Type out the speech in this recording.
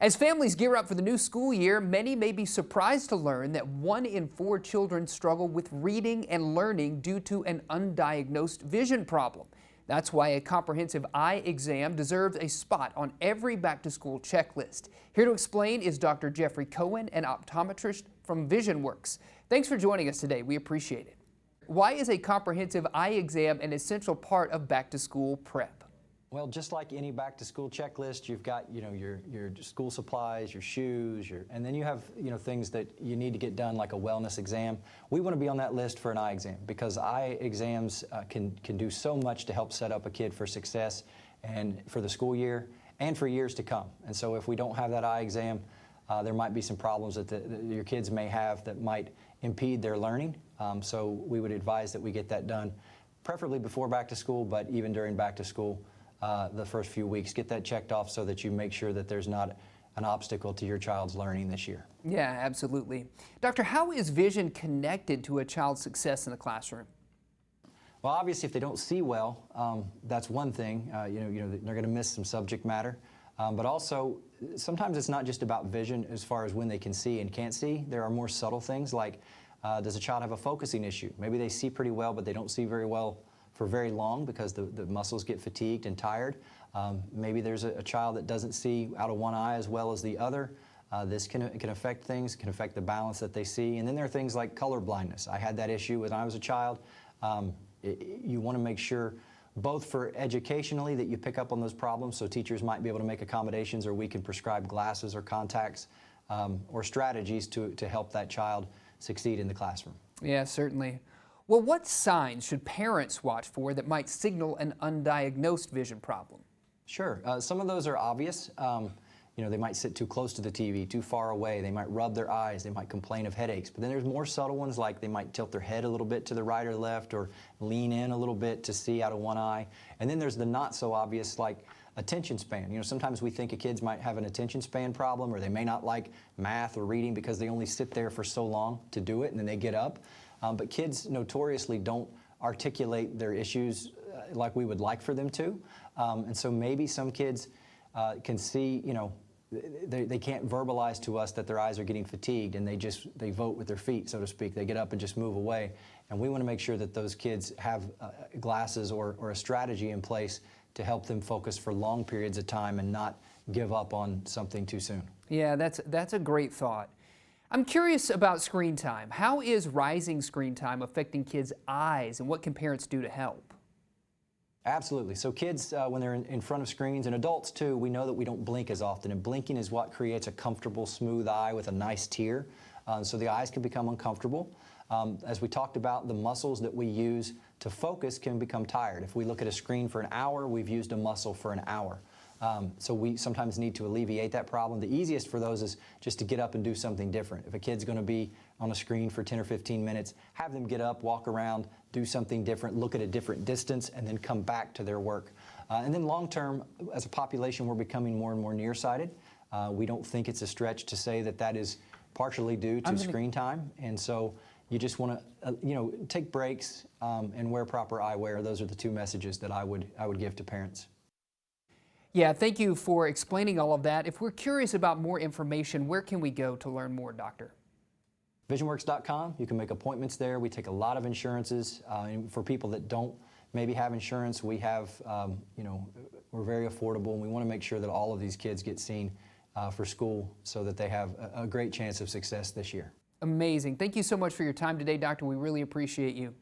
As families gear up for the new school year, many may be surprised to learn that 1 in 4 children struggle with reading and learning due to an undiagnosed vision problem. That's why a comprehensive eye exam deserves a spot on every back-to-school checklist. Here to explain is Dr. Jeffrey Cohen, an optometrist from VisionWorks. Thanks for joining us today. We appreciate it. Why is a comprehensive eye exam an essential part of back-to-school prep? Well, just like any back-to-school checklist, you've got, your school supplies, your shoes, and then you have, things that you need to get done like a wellness exam. We want to be on that list for an eye exam because eye exams can do so much to help set up a kid for success and for the school year and for years to come. And so if we don't have that eye exam, there might be some problems that your kids may have that might impede their learning. So we would advise that we get that done, preferably before back to school, but even during back to school. The first few weeks. Get that checked off so that you make sure that there's not an obstacle to your child's learning this year. Yeah, absolutely. Doctor, how is vision connected to a child's success in the classroom? Well, obviously, if they don't see well, that's one thing. They're going to miss some subject matter. But also, sometimes it's not just about vision as far as when they can see and can't see. There are more subtle things like, does a child have a focusing issue? Maybe they see pretty well, but they don't see very well for very long because the muscles get fatigued and tired. Maybe there's a child that doesn't see out of one eye as well as the other. This can affect things, can affect the balance that they see. And then there are things like color blindness. I had that issue when I was a child. You want to make sure both for educationally that you pick up on those problems, so teachers might be able to make accommodations, or we can prescribe glasses or contacts or strategies to help that child succeed in the classroom. Yeah, certainly. Well, what signs should parents watch for that might signal an undiagnosed vision problem? Sure. Some of those are obvious. They might sit too close to the TV, too far away. They might rub their eyes. They might complain of headaches. But then there's more subtle ones, like they might tilt their head a little bit to the right or left, or lean in a little bit to see out of one eye. And then there's the not so obvious, like attention span. Sometimes we think kids might have an attention span problem, or they may not like math or reading because they only sit there for so long to do it, and then they get up. But kids notoriously don't articulate their issues like we would like for them to. And so maybe some kids can see, they can't verbalize to us that their eyes are getting fatigued, and they vote with their feet, so to speak. They get up and just move away. And we want to make sure that those kids have glasses or a strategy in place to help them focus for long periods of time and not give up on something too soon. Yeah, that's a great thought. I'm curious about screen time. How is rising screen time affecting kids' eyes, and what can parents do to help? Absolutely. So kids, when they're in front of screens, and adults too, we know that we don't blink as often, and blinking is what creates a comfortable, smooth eye with a nice tear. So the eyes can become uncomfortable. As we talked about, the muscles that we use to focus can become tired. If we look at a screen for an hour, we've used a muscle for an hour. So we sometimes need to alleviate that problem. The easiest for those is just to get up and do something different. If a kid's going to be on a screen for 10 or 15 minutes, have them get up, walk around, do something different, look at a different distance, and then come back to their work. And then long term, as a population, we're becoming more and more nearsighted. We don't think it's a stretch to say that is partially due to screen time. And so you just want to, take breaks and wear proper eyewear. Those are the two messages that I would give to parents. Yeah, thank you for explaining all of that. If we're curious about more information, where can we go to learn more, Doctor? VisionWorks.com. You can make appointments there. We take a lot of insurances. For people that don't maybe have insurance, we have, we're very affordable, and we want to make sure that all of these kids get seen for school so that they have a great chance of success this year. Amazing. Thank you so much for your time today, Doctor. We really appreciate you.